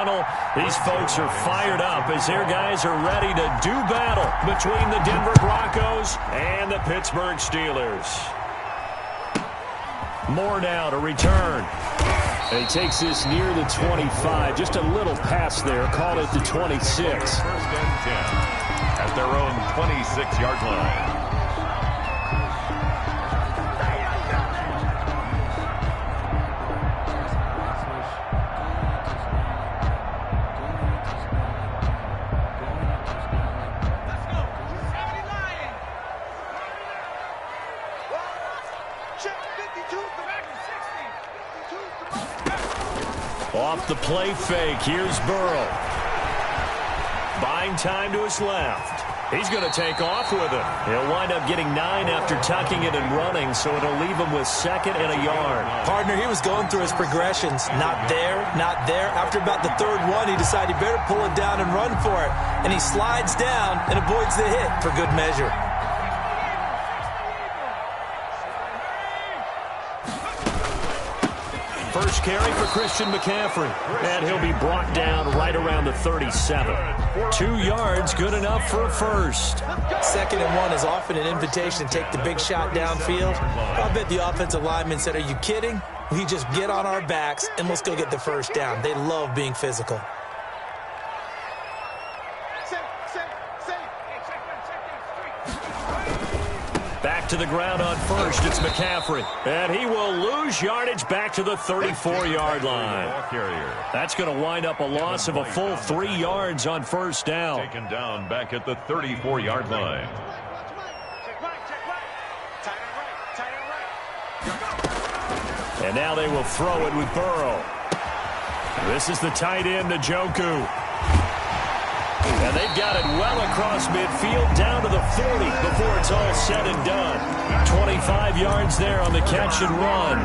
tunnel. These folks are fired up as their guys are ready to do battle between the Denver Broncos and the Pittsburgh Steelers. Moore now to return. And he takes this near the 25. Just a little pass there. Call it the 26. First and 10 at their own 26-yard line. Off the play fake, here's Burrow. Buying time to his left. He's going to take off with it. He'll wind up getting 9 after tucking it and running, so it'll leave him with 2nd and a yard. Partner, he was going through his progressions. Not there, not there. After about the 3rd one, he decided he better pull it down and run for it. And he slides down and avoids the hit for good measure. First carry for Christian McCaffrey, and he'll be brought down right around the 37. 2 yards, good enough for a first. 2nd and 1 is often an invitation to take the big shot downfield. I bet the offensive lineman said, "Are you kidding? We just get on our backs and let's go get the first down." They love being physical. Back to the ground on first, it's McCaffrey. And he will lose yardage back to the 34-yard line. That's going to wind up a loss of a full 3 yards on first down. Taken down back at the 34-yard line. And now they will throw it with Burrow. This is the tight end, Njoku. And they've got it well across midfield, down to the 40 before it's all said and done. 25 yards there on the catch and run.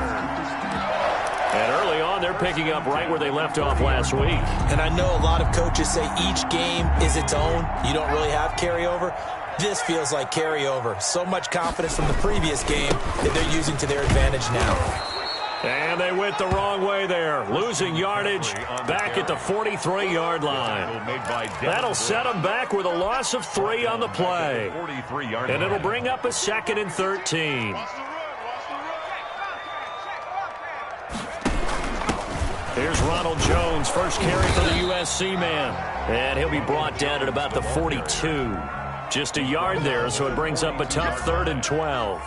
And early on, they're picking up right where they left off last week. And I know a lot of coaches say each game is its own. You don't really have carryover. This feels like carryover. So much confidence from the previous game that they're using to their advantage now. And they went the wrong way there, losing yardage back at the 43-yard line. That'll set them back with a loss of 3 on the play. And it'll bring up a 2nd and 13. Here's Ronald Jones, first carry for the USC man. And he'll be brought down at about the 42. Just a yard there, so it brings up a tough 3rd and 12.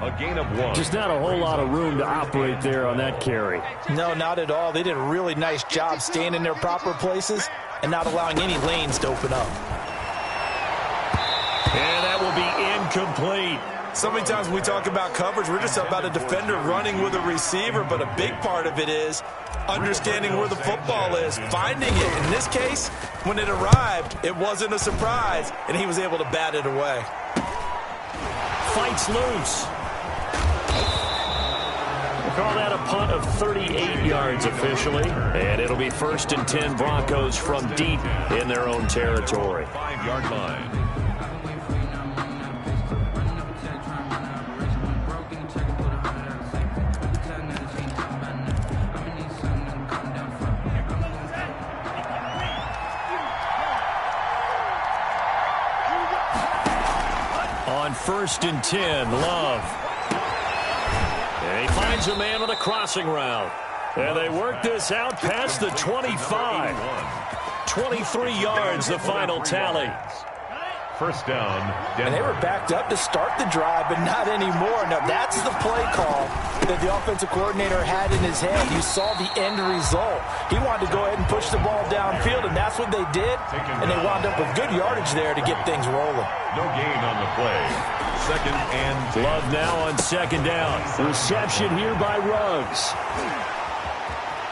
A gain of 1. Just not a whole lot of room to operate there on that carry. No, not at all. They did a really nice job staying in their proper places and not allowing any lanes to open up. And that will be incomplete. So many times when we talk about coverage, we're just about a defender running with a receiver, but a big part of it is understanding where the football is, finding it. In this case, when it arrived, it wasn't a surprise, and he was able to bat it away. Fights loose. Call that a punt of 38 yards officially. And it'll be 1st and 10 Broncos from deep in their own territory. 5-yard line. On 1st and 10, Love. And he finds a man on a crossing route. And they work this out past the 25. 23 yards, the final tally. First down, Denver. And they were backed up to start the drive, but not anymore. Now, that's the play call that the offensive coordinator had in his head. You saw the end result. He wanted to go ahead and push the ball downfield, and that's what they did. And they wound up with good yardage there to get things rolling. No gain on the play. 2nd and 10. Love now on 2nd down. Reception here by Ruggs.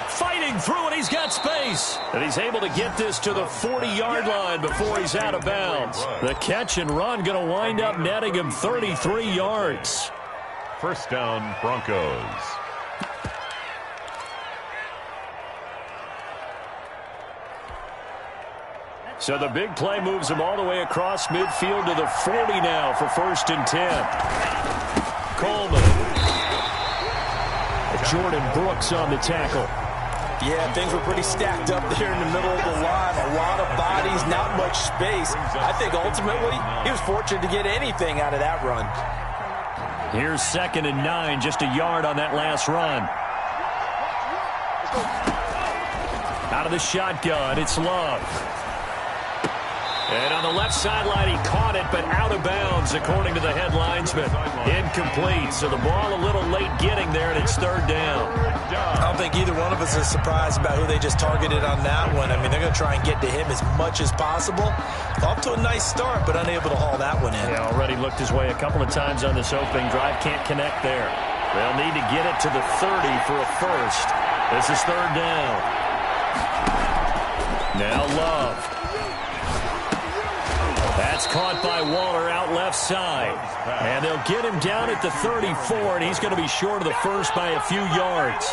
Fighting through, and he's got space. And he's able to get this to the 40-yard line before he's out of bounds. The catch and run going to wind up netting him 33 yards. First down, Broncos. So the big play moves him all the way across midfield to the 40 now for 1st and 10. Coleman. Jordan Brooks on the tackle. Yeah, things were pretty stacked up there in the middle of the line. A lot of bodies, not much space. I think ultimately he was fortunate to get anything out of that run. Here's 2nd and 9, just a yard on that last run. Out of the shotgun, it's Love. And on the left sideline, he caught it, but out of bounds, according to the head linesman. Incomplete, so the ball a little late getting there, and it's 3rd down. I don't think either one of us is surprised about who they just targeted on that one. I mean, they're going to try and get to him as much as possible. Off to a nice start, but unable to haul that one in. Yeah, already looked his way a couple of times on this opening drive. Can't connect there. They'll need to get it to the 30 for a first. This is 3rd down. Now Love. That's caught by Waller out left side. And they'll get him down at the 34, and he's going to be short of the first by a few yards.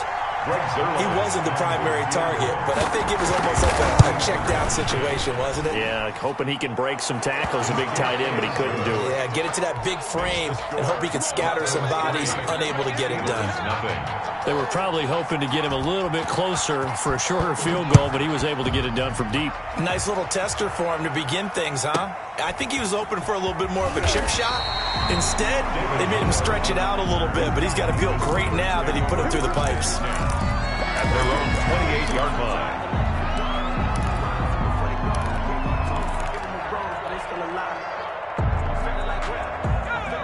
He wasn't the primary target, but I think it was almost like a check-down situation, wasn't it? Yeah, hoping he can break some tackles, a big tight end, but he couldn't do it. Yeah, get it to that big frame and hope he can scatter some bodies, unable to get it done. They were probably hoping to get him a little bit closer for a shorter field goal, but he was able to get it done from deep. Nice little tester for him to begin things, huh? I think he was open for a little bit more of a chip shot. Instead, they made him stretch it out a little bit, but he's got to feel great now that he put it through the pipes. At their own 28-yard line.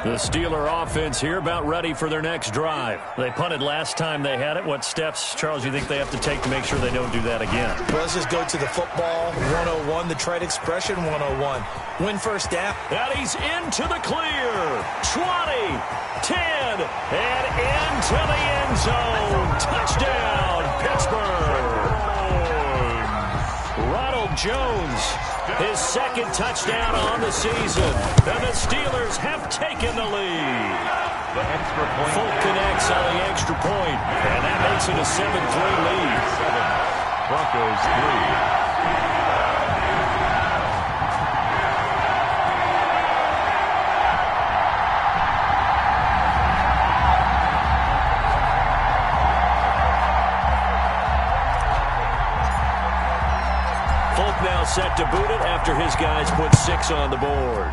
The Steeler offense here about ready for their next drive. They punted last time they had it. What steps, Charles, you think they have to take to make sure they don't do that again? Well, let's just go to the football 101, the trade expression 101. Win first down. And he's into the clear. 20, 10, and into the end zone. Touchdown, Pittsburgh. Ronald Jones, his 2nd touchdown on the season. And the Steelers have taken the lead. The extra point. Folk connects on the extra point, and that makes it a 7-3 lead. 7. Broncos 3. Now set to boot it after his guys put 6 on the board.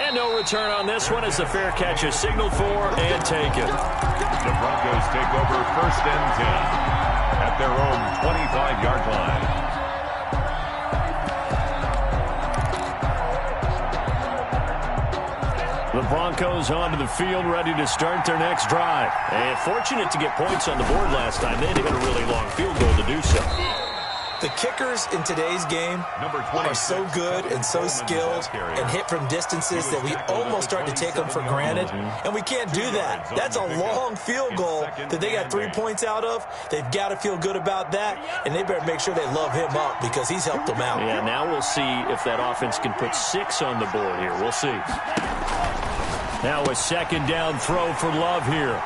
And no return on this one as the fair catch is signaled for and taken. The Broncos take over 1st and 10 at their own 25-yard line. The Broncos onto the field, ready to start their next drive. And fortunate to get points on the board last time. They had to get a really long field goal to do so. The kickers in today's game are so good and so skilled and hit from distances that we almost start to take them for granted. And we can't do that. That's a long field goal that they got 3 points out of. They've got to feel good about that, and they better make sure they love him up because he's helped them out. Yeah, now we'll see if that offense can put 6 on the board here. We'll see. Now a 2nd down throw for Love here.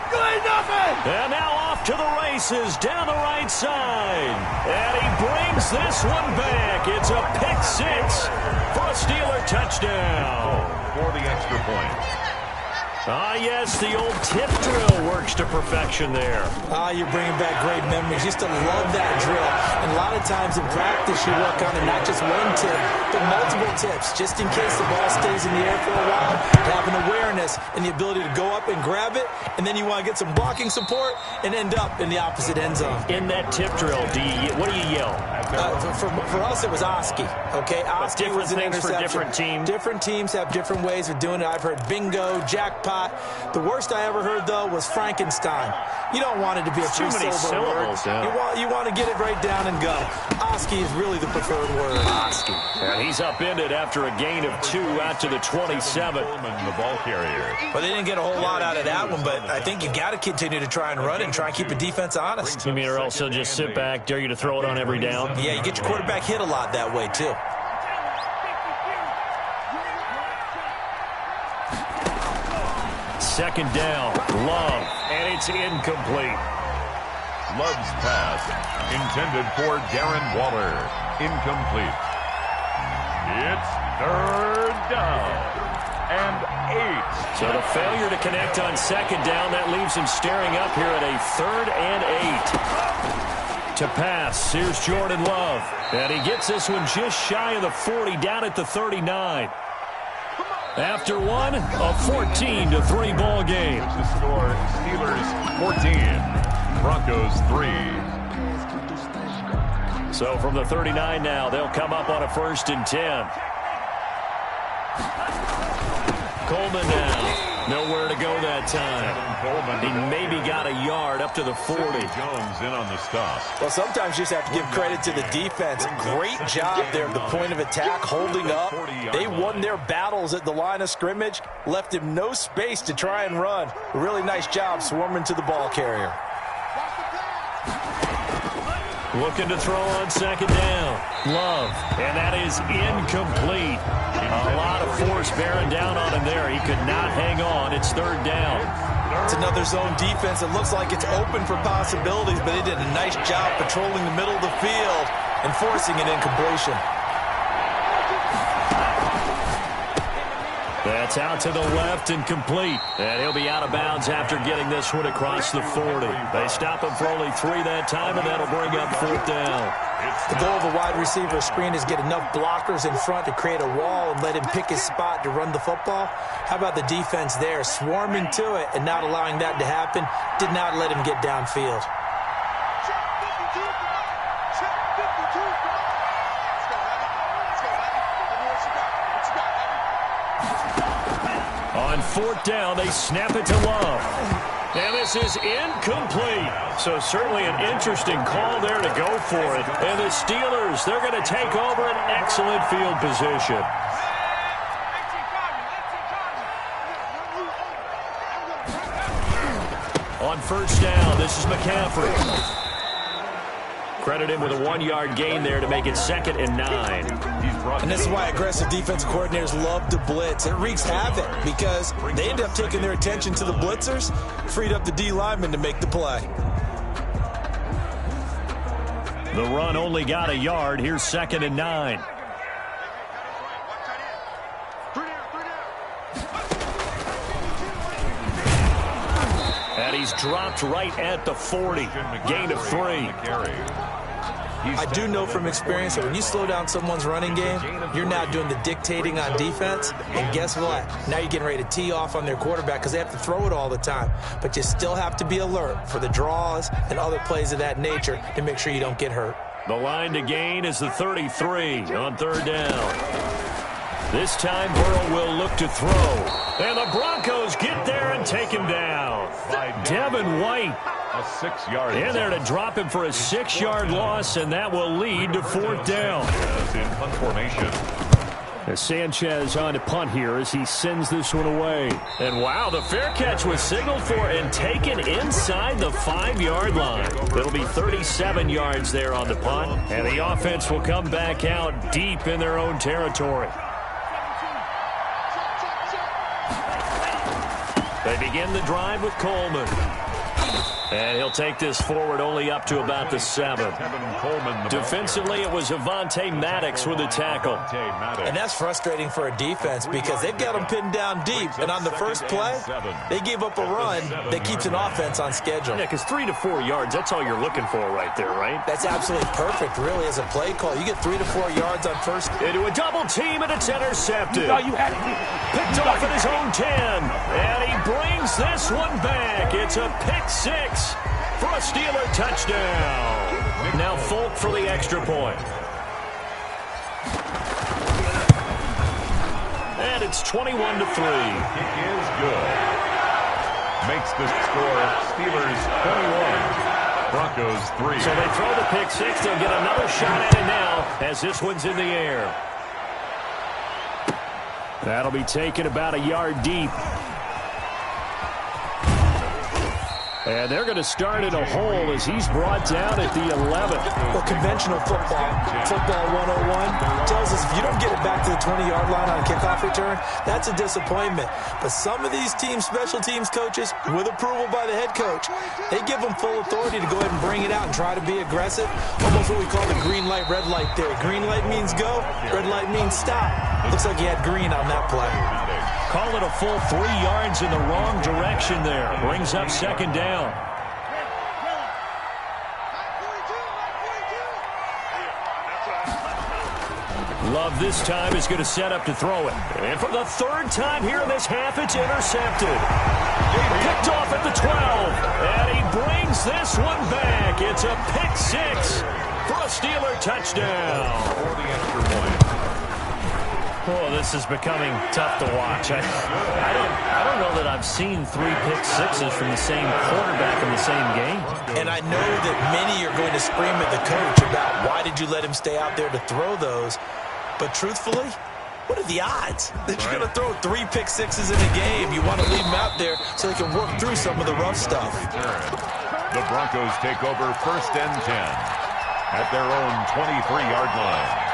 And now off to the races down the right side. And he brings this one back. It's a pick 6 for a Steeler touchdown. For the extra point. Ah, yes, the old tip drill works to perfection there. You're bringing back great memories. Used to love that drill. And a lot of times in practice, you work on it, not just one tip, but multiple tips, just in case the ball stays in the air for a while. To have an awareness and the ability to go up and grab it, and then you want to get some blocking support and end up in the opposite end zone. In that tip drill, what do you yell? For us, it was Oski. Okay, Oski was an interception. For different teams. Different teams have different ways of doing it. I've heard bingo, jackpot. The worst I ever heard, though, was Frankenstein. You don't want it to be a too many syllables. Yeah. You want to get it right down and go. Oski is really the preferred word. Oski. And he's upended after a gain of 2 out to the 27. The ball carrier. Well, they didn't get a whole lot out of that one, but I think you got to continue to try and run it and try and keep the defense honest. You mean, or else he'll just sit back, dare you to throw it on every down? Yeah, you get your quarterback hit a lot that way, too. Second down, Love, and it's incomplete. Love's pass, intended for Darren Waller, incomplete. It's 3rd down So the failure to connect on second down, that leaves him staring up here at a 3rd and 8. To pass, here's Jordan Love. And he gets this one just shy of the 40, down at the 39. After one, a 14-3 ball game. Here's the score, Steelers 14, Broncos 3. So from the 39 now, they'll come up on a 1st and 10. Coleman now. Nowhere to go that time. He maybe got a yard up to the 40. Jones in on the stop. Well, sometimes you just have to give credit to the defense. Great job there at the point of attack, holding up. They won their battles at the line of scrimmage, left him no space to try and run. A really nice job swarming to the ball carrier. Looking to throw on second down. Love, and that is incomplete. A lot of force bearing down on him there. He could not hang on. It's 3rd down. It's another zone defense. It looks like it's open for possibilities, but they did a nice job patrolling the middle of the field and forcing an incompletion. That's out to the left and complete. And he'll be out of bounds after getting this one across the 40. They stop him for only 3 that time, and that'll bring up 4th down. The goal of a wide receiver screen is get enough blockers in front to create a wall and let him pick his spot to run the football. How about the defense there, swarming to it and not allowing that to happen? Did not let him get downfield. On 4th down, they snap it to Love. And this is incomplete. So certainly an interesting call there to go for it. And the Steelers, they're going to take over an excellent field position. On 1st down, this is McCaffrey. Credit him with a 1-yard gain there to make it 2nd and 9. And this is why aggressive defensive coordinators love to blitz. It wreaks havoc because they end up taking their attention to the blitzers, freed up the D lineman to make the play. The run only got a yard. Here's 2nd and 9. And he's dropped right at the 40. Gain of 3. I do know from experience that when you slow down someone's running game, you're now doing the dictating on defense. And guess what? Now you're getting ready to tee off on their quarterback because they have to throw it all the time. But you still have to be alert for the draws and other plays of that nature to make sure you don't get hurt. The line to gain is the 33 on 3rd down. This time Burrow will look to throw. And the Broncos get there and take him down. Devin White. A 6-yard in there to drop him for a 6-yard loss, and that will lead to 4th down. In punt formation. Sanchez on to punt here as he sends this one away. And wow, the fair catch was signaled for and taken inside the 5-yard line. It'll be 37 yards there on the punt, and the offense will come back out deep in their own territory. They begin the drive with Coleman. And he'll take this forward only up to about the 7. Defensively, it was Avonte Maddox with a tackle. And that's frustrating for a defense because they've got them pinned down deep. And on the first play, they gave up a run that keeps an offense on schedule. Yeah, because 3 to 4 yards, that's all you're looking for right there, right? That's absolutely perfect, really, as a play call. You get 3 to 4 yards on first. Into a double team, and it's intercepted. Picked off at his own 10. And he brings this one back. It's a pick 6. For a Steeler touchdown. Now Folk for the extra point. And it's 21-3. Kick is good. Makes the score Steelers 21, Broncos 3. So they throw the pick 6. They'll get another shot at it now as this one's in the air. That'll be taken about a yard deep. And they're going to start in a hole as he's brought down at the 11. Well, conventional football 101, tells us if you don't get it back to the 20-yard line on a kickoff return, that's a disappointment. But some of these team special teams coaches, with approval by the head coach, they give them full authority to go ahead and bring it out and try to be aggressive. Almost what we call the green light, red light theory. Green light means go, red light means stop. Looks like he had green on that play. Call it a full 3 yards in the wrong direction there. Brings up second down. Love this time is going to set up to throw it. And for the 3rd time here in this half, it's intercepted. Picked off at the 12. And he brings this one back. It's a pick 6 for a Steeler touchdown. For the extra point. Oh, this is becoming tough to watch. I don't know that I've seen 3 pick 6s from the same quarterback in the same game. And I know that many are going to scream at the coach about why did you let him stay out there to throw those. But truthfully, what are the odds that you're going to throw 3 pick 6s in a game? You want to leave them out there so they can work through some of the rough stuff. The Broncos take over 1st and 10 at their own 23-yard line.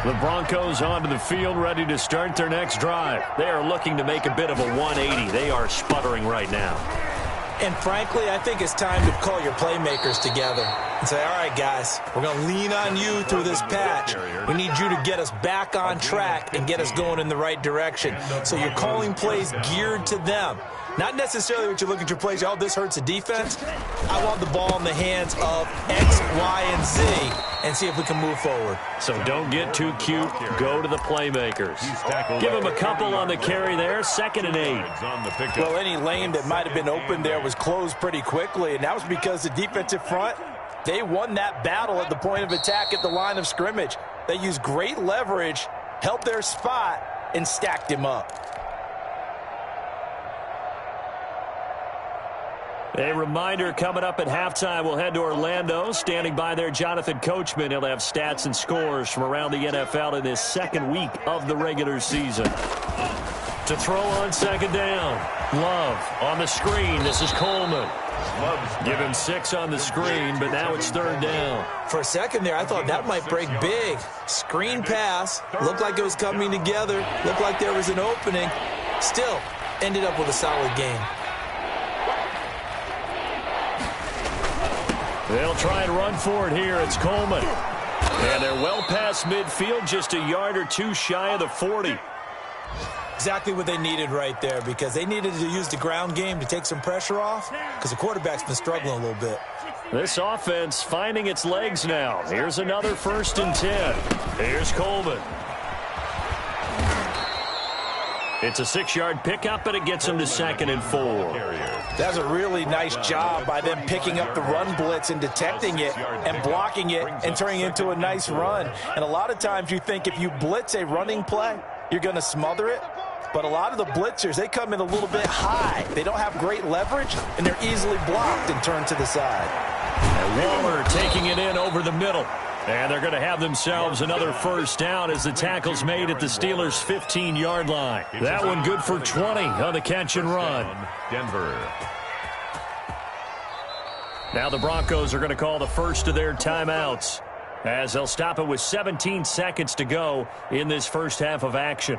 The Broncos onto the field, ready to start their next drive. They are looking to make a bit of a 180. They are sputtering right now. And frankly, I think it's time to call your playmakers together and say, all right, guys, we're going to lean on you through this patch. We need you to get us back on track and get us going in the right direction. So you're calling plays geared to them. Not necessarily what you look at your plays, oh, this hurts the defense. I want the ball in the hands of X, Y, and Z and see if we can move forward. So don't get too cute. Go to the playmakers. Give him a couple on the carry there. 2nd and 8. Well, any lane that might have been open there was closed pretty quickly, and that was because the defensive front, they won that battle at the point of attack at the line of scrimmage. They used great leverage, helped their spot, and stacked him up. A reminder coming up at halftime. We'll head to Orlando. Standing by there, Jonathan Coachman. He'll have stats and scores from around the NFL in this 2nd week of the regular season. To throw on 2nd down. Love on the screen. This is Coleman. Give him 6 on the screen, but now it's 3rd down. For a second there, I thought that might break big. Screen pass. Looked like it was coming together. Looked like there was an opening. Still, ended up with a solid game. They'll try and run for it here. It's Coleman. And they're well past midfield, just a yard or 2 shy of the 40. Exactly what they needed right there, because they needed to use the ground game to take some pressure off, because the quarterback's been struggling a little bit. This offense finding its legs now. Here's another 1st and 10. Here's Coleman. It's a 6-yard pickup, and it gets them to 2nd and 4. That's a really nice job by them picking up the run blitz and detecting it and blocking it and turning it into a nice run. And a lot of times you think if you blitz a running play, you're going to smother it. But a lot of the blitzers, they come in a little bit high. They don't have great leverage, and they're easily blocked and turned to the side. And Waller taking it in over the middle. And they're going to have themselves another 1st down as the tackle's made at the Steelers' 15-yard line. That one good for 20 on the catch and run. Denver. Now the Broncos are going to call the first of their timeouts as they'll stop it with 17 seconds to go in this first half of action.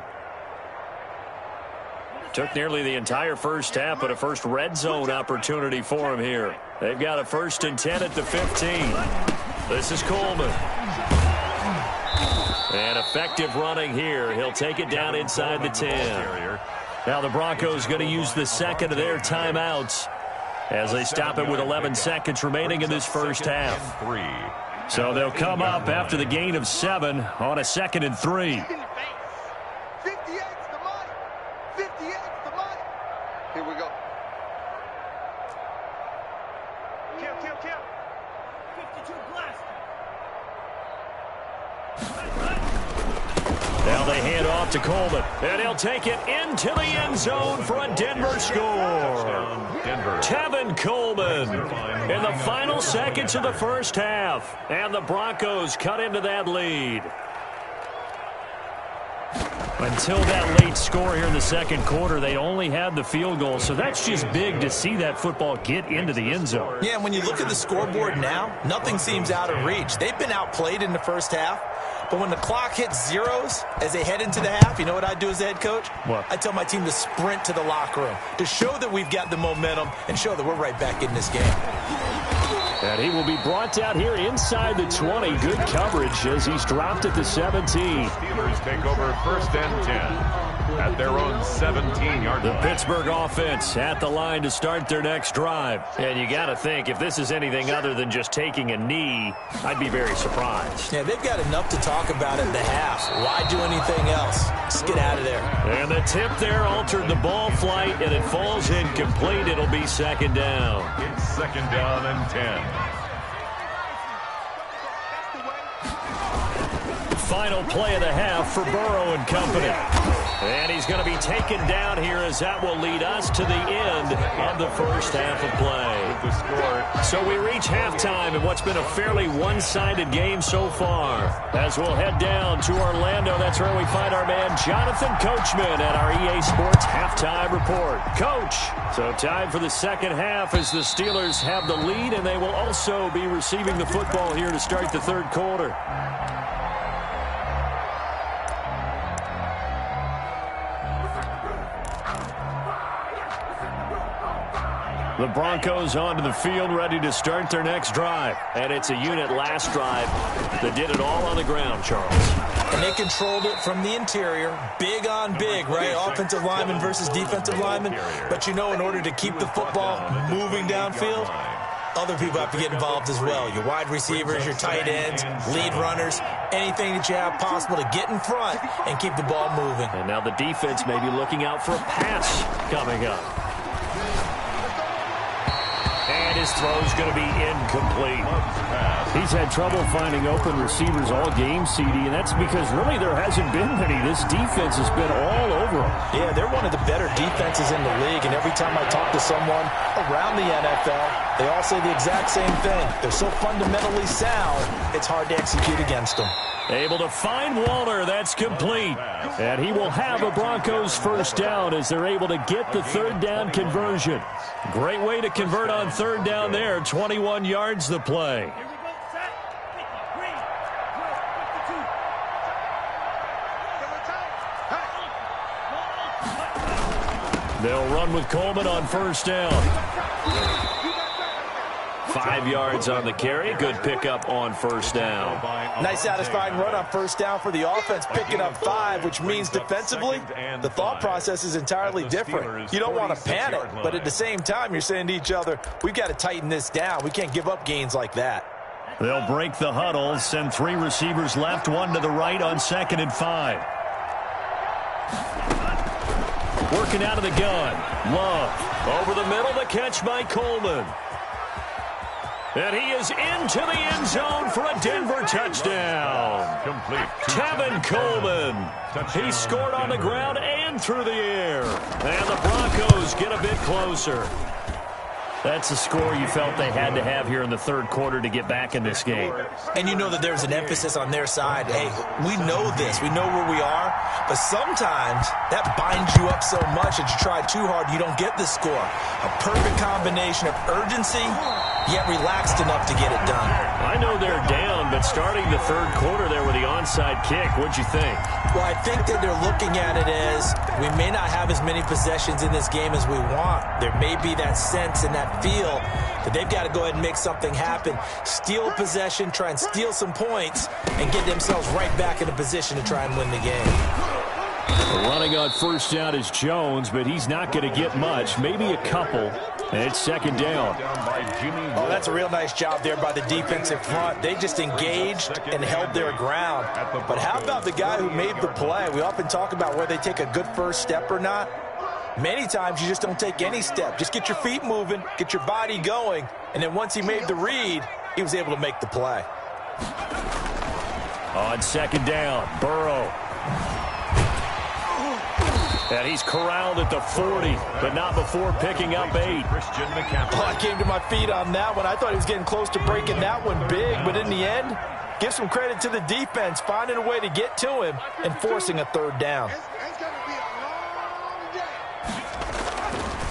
Took nearly the entire first half, but a first red zone opportunity for him here. They've got a 1st and 10 at the 15. This is Coleman. And effective running here. He'll take it down inside the 10. Now the Broncos going to use the 2nd of their timeouts as they stop it with 11 seconds remaining in this first half. So they'll come up after the gain of 7 on a 2nd and 3. Here we go. Now they hand off to Coleman, and he'll take it into the end zone for a Denver score. Tevin Coleman in the final seconds of the first half, and the Broncos cut into that lead. Until that late score here in the 2nd quarter, they only had the field goal, so that's just big to see that football get into the end zone. Yeah, when you look at the scoreboard now, nothing seems out of reach. They've been outplayed in the first half, but when the clock hits zeros as they head into the half, you know what I do as the head coach? What? I tell my team to sprint to the locker room to show that we've got the momentum and show that we're right back in this game. And he will be brought down here inside the 20. Good coverage as he's dropped at the 17. Steelers take over 1st and 10 at their own 17-yard line. The Pittsburgh offense at the line to start their next drive. And you got to think, if this is anything other than just taking a knee, I'd be very surprised. Yeah, they've got enough to talk about in the half. Why do anything else? Just get out of there. And the tip there altered the ball flight, and it falls incomplete. It'll be 2nd down. It's 2nd down and 10. Final play of the half for Burrow and company. And he's going to be taken down here as that will lead us to the end of the first half of play. With the score. So we reach halftime in what's been a fairly one-sided game so far. As we'll head down to Orlando, that's where we find our man Jonathan Coachman at our EA Sports Halftime Report. Coach, so time for the second half as the Steelers have the lead, and they will also be receiving the football here to start the third quarter. The Broncos onto the field, ready to start their next drive. And it's a unit last drive that did it all on the ground, Charles. And they controlled it from the interior. Big on big, right? Offensive lineman versus defensive lineman. But, you know, in order to keep the football moving downfield, other people have to get involved as well. Your wide receivers, your tight ends, lead runners, anything that you have possible to get in front and keep the ball moving. And now the defense may be looking out for a pass coming up. And his throw's going to be incomplete. He's had trouble finding open receivers all game, CD, and that's because really there hasn't been many. This defense has been all over them. Yeah, they're one of the better defenses in the league, and every time I talk to someone around the NFL, they all say the exact same thing. They're so fundamentally sound, it's hard to execute against them. Able to find Waller. That's complete. And he will have a Broncos first down as they're able to get the third down conversion. Great way to convert on third down there. 21 yards the play. They'll run with Coleman on first down. 5 yards on the carry. Good pickup on first down. Nice satisfying run on first down for the offense, picking up 5, which means defensively, the thought process is entirely different. You don't want to panic, but at the same time, you're saying to each other, we've got to tighten this down. We can't give up gains like that. They'll break the huddle, send 3 receivers left, 1 to the right on 2nd and 5. Working out of the gun. Love. Over the middle, the catch by Coleman. And he is into the end zone for a Denver touchdown. Complete. Tevin Coleman. He scored on the ground and through the air. And the Broncos get a bit closer. That's a score you felt they had to have here in the third quarter to get back in this game. And you know that there's an emphasis on their side. Hey, we know this. We know where we are. But sometimes that binds you up so much that you try too hard, you don't get the score. A perfect combination of urgency, yet relaxed enough to get it done. I know they're down, but starting the third quarter there with the onside kick, what'd you think? Well, I think that they're looking at it as we may not have as many possessions in this game as we want. There may be that sense and that feel that they've got to go ahead and make something happen, steal possession, try and steal some points, and get themselves right back in a position to try and win the game. Running on first down is Jones, but he's not going to get much, maybe a couple, and it's 2nd down. Oh, that's a real nice job there by the defensive front. They just engaged and held their ground. But how about the guy who made the play? We often talk about whether they take a good first step or not. Many times you just don't take any step. Just get your feet moving, get your body going, and then once he made the read, he was able to make the play. On 2nd down, Burrow. And he's corralled at the 40, but not before picking up 8. Oh, I came to my feet on that one. I thought he was getting close to breaking that one big, but in the end, give some credit to the defense, finding a way to get to him and forcing a third down.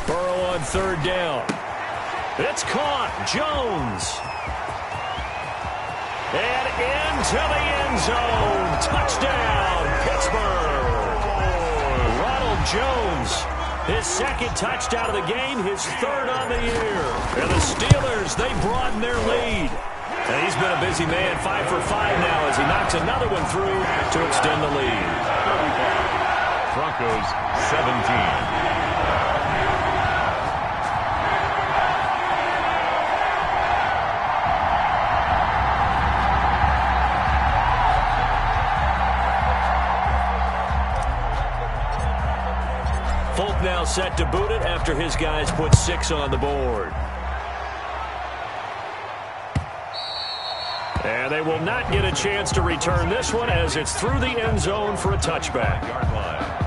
Burrow on third down. It's caught. Jones. And into the end zone. Touchdown, Pittsburgh. Ronald Jones His second touchdown of the game, his third on the year. And the Steelers, they broaden their lead. And he's been a busy man, 5 for 5 now as he knocks another one through to extend the lead. Broncos 17. Folk now set to boot it after his guys put 6 on the board. And they will not get a chance to return this one as it's through the end zone for a touchback. Yard line.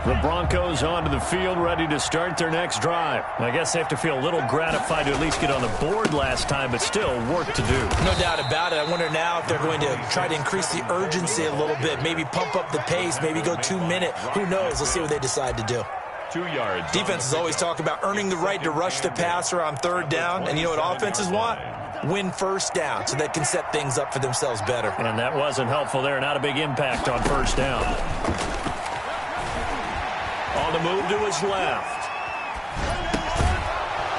The Broncos onto the field, ready to start their next drive. I guess they have to feel a little gratified to at least get on the board last time, but still work to do. No doubt about it. I wonder now if they're going to try to increase the urgency a little bit, maybe pump up the pace, maybe go 2-minute. Who knows? Let's see what they decide to do. 2 yards. Defenses always talk about earning the right to rush the passer on third down, and you know what offenses want? Win first down so they can set things up for themselves better. And that wasn't helpful there. Not a big impact on first down. On the move to his left.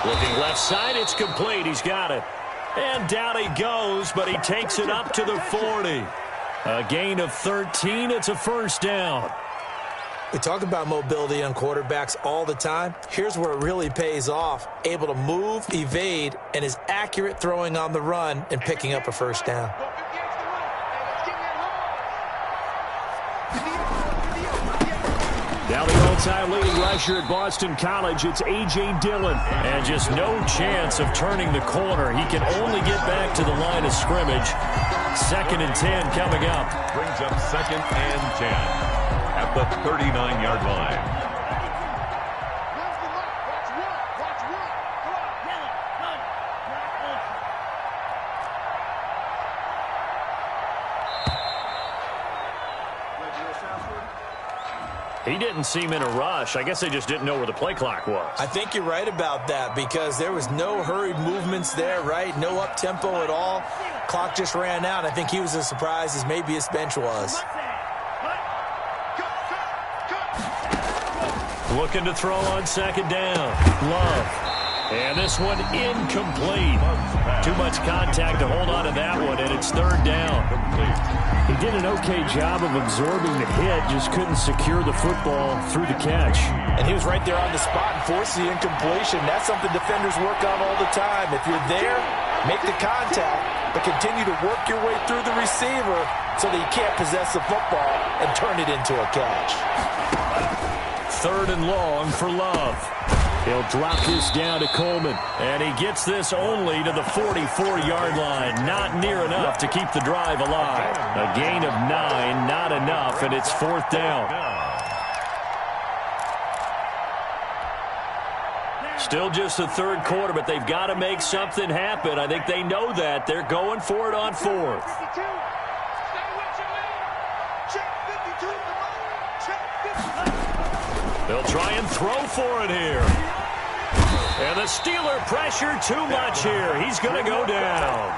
Looking left side, it's complete. He's got it. And down he goes, but he takes it up to the 40. A gain of 13. It's a first down. We talk about mobility on quarterbacks all the time. Here's where it really pays off. Able to move, evade, and is accurate throwing on the run and picking up a first down. Now the all-time leading rusher at Boston College, it's A.J. Dillon. And just no chance of turning the corner. He can only get back to the line of scrimmage. 2nd and 10 coming up. Brings up 2nd and 10 at the 39-yard line. He didn't seem in a rush. I guess they just didn't know where the play clock was. I think you're right about that because there was no hurried movements there, right? No up-tempo at all. Clock just ran out. I think he was as surprised as maybe his bench was. Looking to throw on 2nd down. Love. And this one incomplete. Too much contact to hold on to that one, and it's 3rd down. He did an okay job of absorbing the hit, just couldn't secure the football through the catch. And he was right there on the spot and forced the incompletion. That's something defenders work on all the time. If you're there, make the contact, but continue to work your way through the receiver so that you can't possess the football and turn it into a catch. 3rd and long for Love. He'll drop this down to Coleman, and he gets this only to the 44-yard line. Not near enough to keep the drive alive. A gain of 9, not enough, and it's 4th down. Still just the 3rd quarter, but they've got to make something happen. I think they know that. They're going for it on 4th. They'll try and throw for it here. And the Steeler pressure too much here. He's going to go down.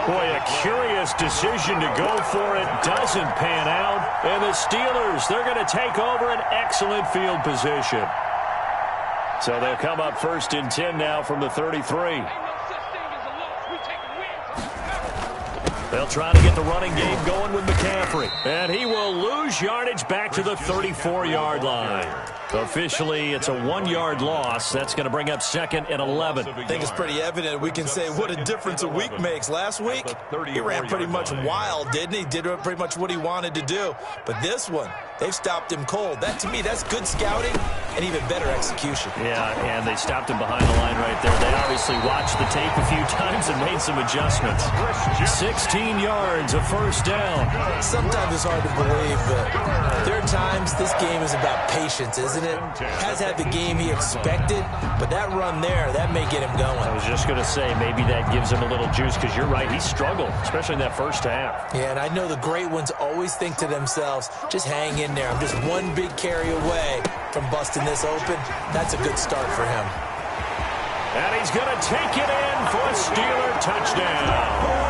Boy, a curious decision to go for it. Doesn't pan out. And the Steelers, they're going to take over an excellent field position. So they'll come up 1st and 10 now from the 33. They'll try to get the running game going with McCaffrey. And he will lose yardage back to the 34-yard line. Officially, it's a 1-yard loss. That's going to bring up 2nd and 11. I think it's pretty evident. We can say what a difference a week makes. Last week, he ran pretty much wild, didn't he? Did pretty much what he wanted to do. But this one, they've stopped him cold. That, to me, that's good scouting and even better execution. Yeah, and they stopped him behind the line right there. They obviously watched the tape a few times and made some adjustments. 16 yards, a first down. Sometimes it's hard to believe, but there are times this game is about patience, isn't it? Has had the game he expected, but that run there, that may get him going. I was just going to say, maybe that gives him a little juice, because you're right, he struggled, especially in that first half. Yeah, and I know the great ones always think to themselves, just hang in there. I'm just one big carry away from busting this open. That's a good start for him. And he's going to take it in for a Steeler touchdown.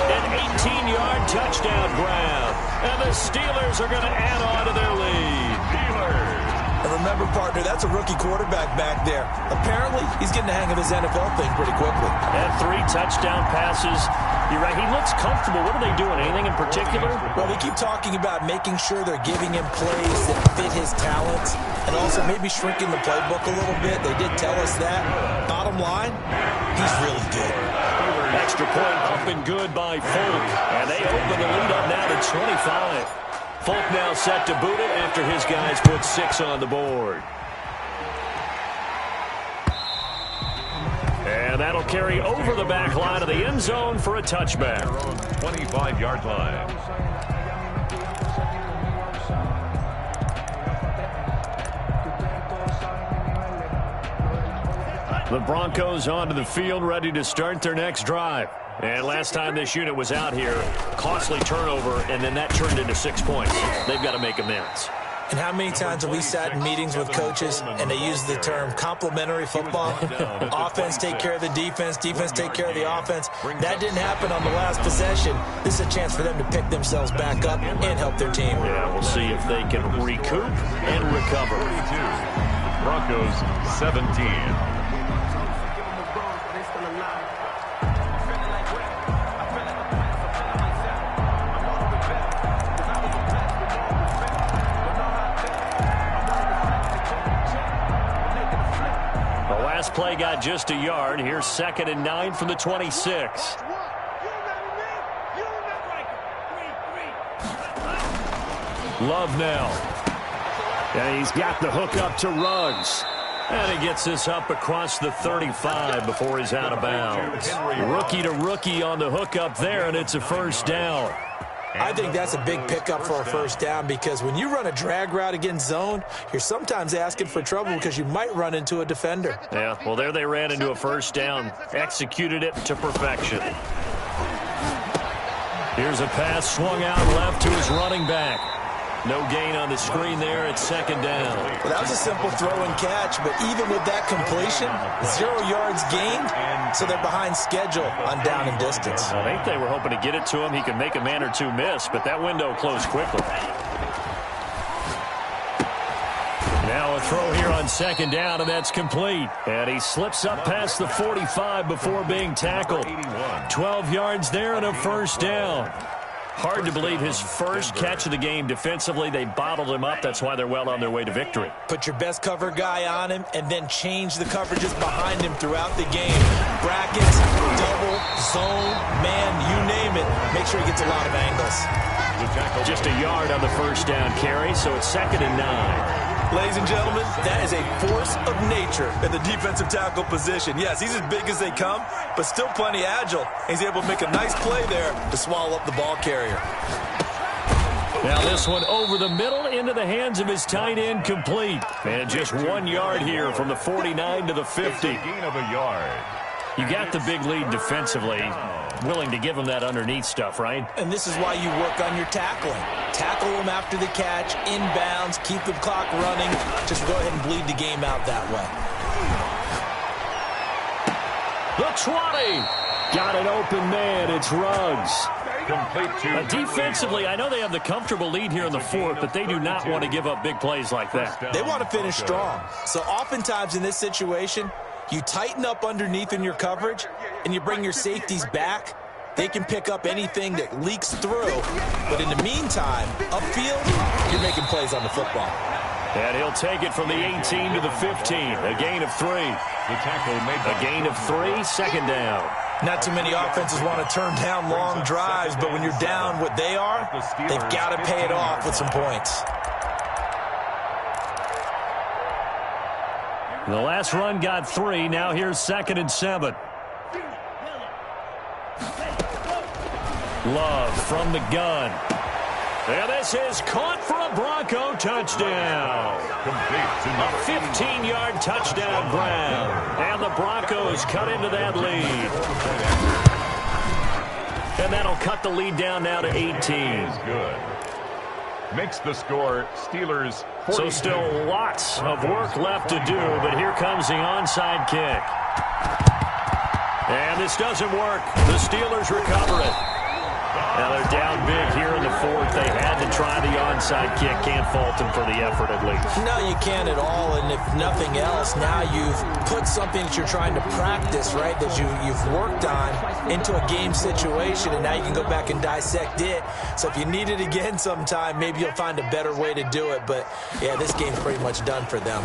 An 18-yard touchdown grab. And the Steelers are going to add on to their lead. And remember, partner, that's a rookie quarterback back there. Apparently, he's getting the hang of his NFL thing pretty quickly. And 3 touchdown passes. You're right, he looks comfortable. What are they doing? Anything in particular? Well, they keep talking about making sure they're giving him plays that fit his talents and also maybe shrinking the playbook a little bit. They did tell us that. Bottom line, he's really good. Extra point up and good by Folk. And they open the lead up now to 25. Folk now set to boot it after his guys put 6 on the board. And that'll carry over the back line of the end zone for a touchback. 25-yard line. The Broncos onto the field, ready to start their next drive. And last time this unit was out here, costly turnover, and then that turned into 6 points. They've got to make amends. And how many times have we sat in meetings with coaches and they use the term complementary football? Offense take care of the defense, defense take care of the offense. That didn't happen on the last possession. This is a chance for them to pick themselves back up and help their team. Yeah, we'll see if they can recoup and recover. 42. Broncos 17. Play got just a yard. Here's 2nd and 9 from the 26. Love now. And he's got the hook up to Ruggs. And he gets this up across the 35 before he's out of bounds. Rookie to rookie on the hook up there, and it's a first down. I think that's a big pickup for a first down because when you run a drag route against zone, you're sometimes asking for trouble because you might run into a defender. Yeah, well, there they ran into a first down, executed it to perfection. Here's a pass swung out left to his running back. No gain on the screen there. It's 2nd down. Well, that was a simple throw and catch, but even with that completion, 0 yards gained, so they're behind schedule on down and distance. I think they were hoping to get it to him. He could make a man or two miss, but that window closed quickly. Now a throw here on 2nd down, and that's complete. And he slips up past the 45 before being tackled. 12 yards there and a first down. Hard to believe his first catch of the game defensively. They bottled him up. That's why they're well on their way to victory. Put your best cover guy on him and then change the coverages behind him throughout the game. Brackets, double, zone, man, you name it. Make sure he gets a lot of angles. Just a yard on the first down carry, so it's 2nd and 9. Ladies and gentlemen, that is a force of nature at the defensive tackle position. Yes, he's as big as they come, but still plenty agile. He's able to make a nice play there to swallow up the ball carrier. Now this one over the middle into the hands of his tight end, complete. And just 1 yard here from the 49 to the 50. Gain of a yard. You got the big lead defensively. Willing to give him that underneath stuff, right? And this is why you work on your tackling. Tackle him after the catch, inbounds, keep the clock running. Just go ahead and bleed the game out that way. The 20. Got an open man. It's Ruggs. Defensively, I know they have the comfortable lead here in the 4th, but they do not want to give up big plays like that. They want to finish strong. So oftentimes in this situation, you tighten up underneath in your coverage, and you bring your safeties back. They can pick up anything that leaks through. But in the meantime, upfield, you're making plays on the football. And he'll take it from the 18 to the 15. A gain of 3. The tackle made a gain of 3, 2nd down. Not too many offenses want to turn down long drives, but when you're down what they are, they've got to pay it off with some points. The last run got 3. Now here's 2nd and 7. Love from the gun. And this is caught for a Bronco touchdown. A 15-yard touchdown grab. And the Broncos cut into that lead. And that'll cut the lead down now to 18. Good. Makes the score Steelers 42. So still lots of work left to do, but here comes the onside kick. And this doesn't work. The Steelers recover it. Now they're down big here in the fourth. They had to try the onside kick. Can't fault them for the effort at least. No, you can't at all. And if nothing else, now you've put something that you're trying to practice, right, that you've worked on into a game situation, and now you can go back and dissect it. So if you need it again sometime, maybe you'll find a better way to do it. But, yeah, this game's pretty much done for them.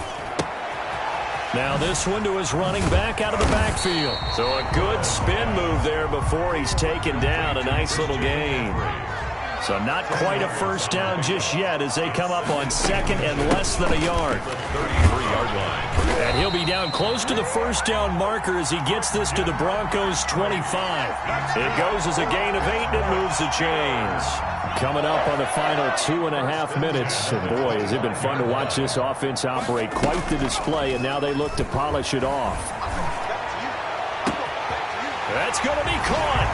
Now this one to his running back out of the backfield. So a good spin move there before he's taken down. A nice little gain. So not quite a first down just yet as they come up on second and less than a yard. 33-yard line. And he'll be down close to the first down marker as he gets this to the Broncos' 25. It goes as a gain of 8 and it moves the chains. Coming up on the final 2.5 minutes. And boy, has it been fun to watch this offense operate. Quite the display, and now they look to polish it off. That's going to be caught.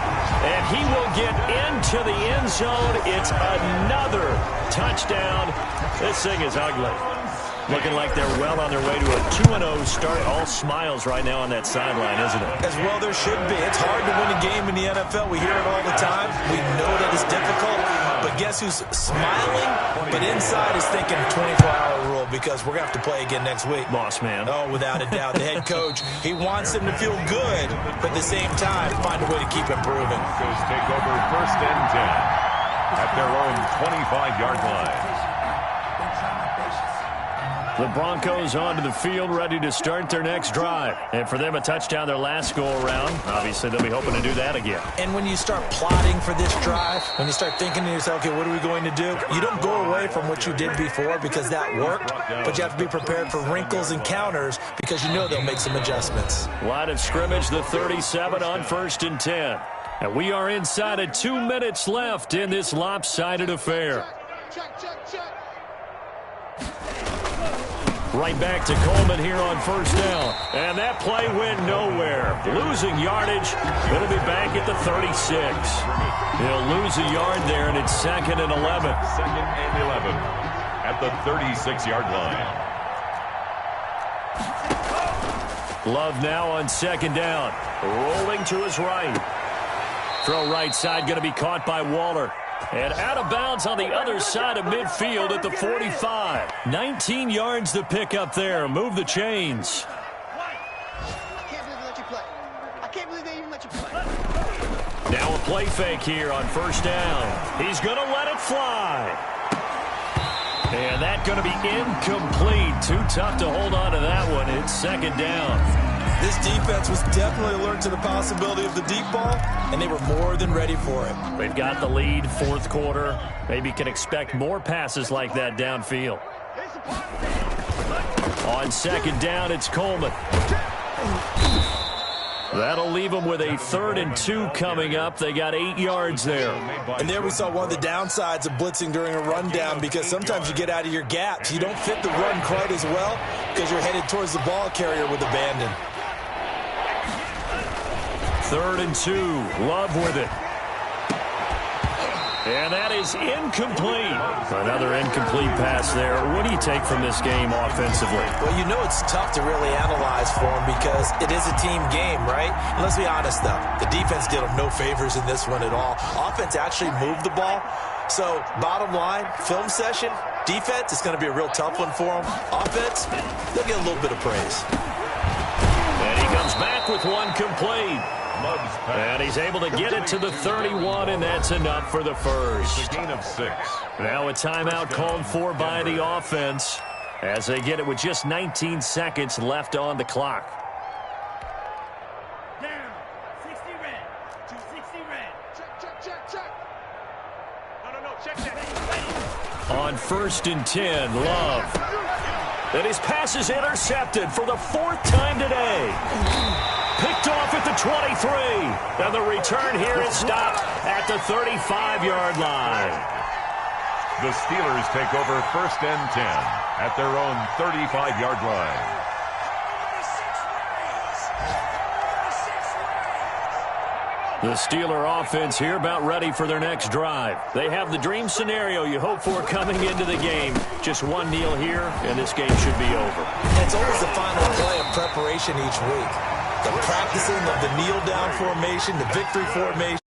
And he will get into the end zone. It's another touchdown. This thing is ugly. Looking like they're well on their way to a 2-0 start. All smiles right now on that sideline, isn't it? As well there should be. It's hard to win a game in the NFL. We hear it all the time. We know that it's difficult. But guess who's smiling? But inside is thinking 24-hour rule because we're going to have to play again next week. Boss man. Oh, without a doubt. The head coach, he wants them to feel good, but at the same time, find a way to keep improving. Broncos take over first and 10 at their own 25-yard line. The Broncos onto the field, ready to start their next drive. And for them, a touchdown their last go-around. Obviously, they'll be hoping to do that again. And when you start plotting for this drive, when you start thinking to yourself, okay, what are we going to do? You don't go away from what you did before because that worked, but you have to be prepared for wrinkles and counters because you know they'll make some adjustments. Line of scrimmage, the 37 on first and 10. And we are inside of 2 minutes left in this lopsided affair. Check. Right back to Coleman here on first down. And that play went nowhere. Losing yardage. Going to be back at the 36. He'll lose a yard there, and it's 2nd and 11. 2nd and 11 at the 36-yard line. Love now on 2nd down. Rolling to his right. Throw right side going to be caught by Waller. And out of bounds on the other side of midfield at the 45. 19 yards to pick up there. Move the chains. I can't believe they even let you play. Now a play fake here on first down. He's going to let it fly. And that's going to be incomplete. Too tough to hold on to that one. It's 2nd down. This defense was definitely alert to the possibility of the deep ball, and they were more than ready for it. They've got the lead, 4th quarter. Maybe can expect more passes like that downfield. On 2nd down, it's Coleman. That'll leave them with a 3rd and 2 coming up. They got 8 yards there. And there we saw one of the downsides of blitzing during a rundown because sometimes you get out of your gaps. You don't fit the run quite as well because you're headed towards the ball carrier with abandon. 3rd and 2. Love with it. And that is incomplete. Another incomplete pass there. What do you take from this game offensively? Well, you know it's tough to really analyze for them because it is a team game, right? And let's be honest, though. The defense did them no favors in this one at all. Offense actually moved the ball. So, bottom line, film session, defense, it's going to be a real tough one for them. Offense, they'll get a little bit of praise. And he comes back with one complete. And he's able to get it to the 31, and that's enough for the first. A gain of 6. Now a timeout called for by the offense as they get it with just 19 seconds left on the clock. Down. 60 red. 260 red. Check. No. Check that. On 1st and 10, Love. And his pass is intercepted for the 4th time today. Picked off at the 23. And the return here is stopped at the 35-yard line. The Steelers take over first and 10 at their own 35-yard line. The Steeler offense here about ready for their next drive. They have the dream scenario you hope for coming into the game. Just one kneel here, and this game should be over. It's always the final play of preparation each week. The practicing of the kneel-down formation, the victory formation.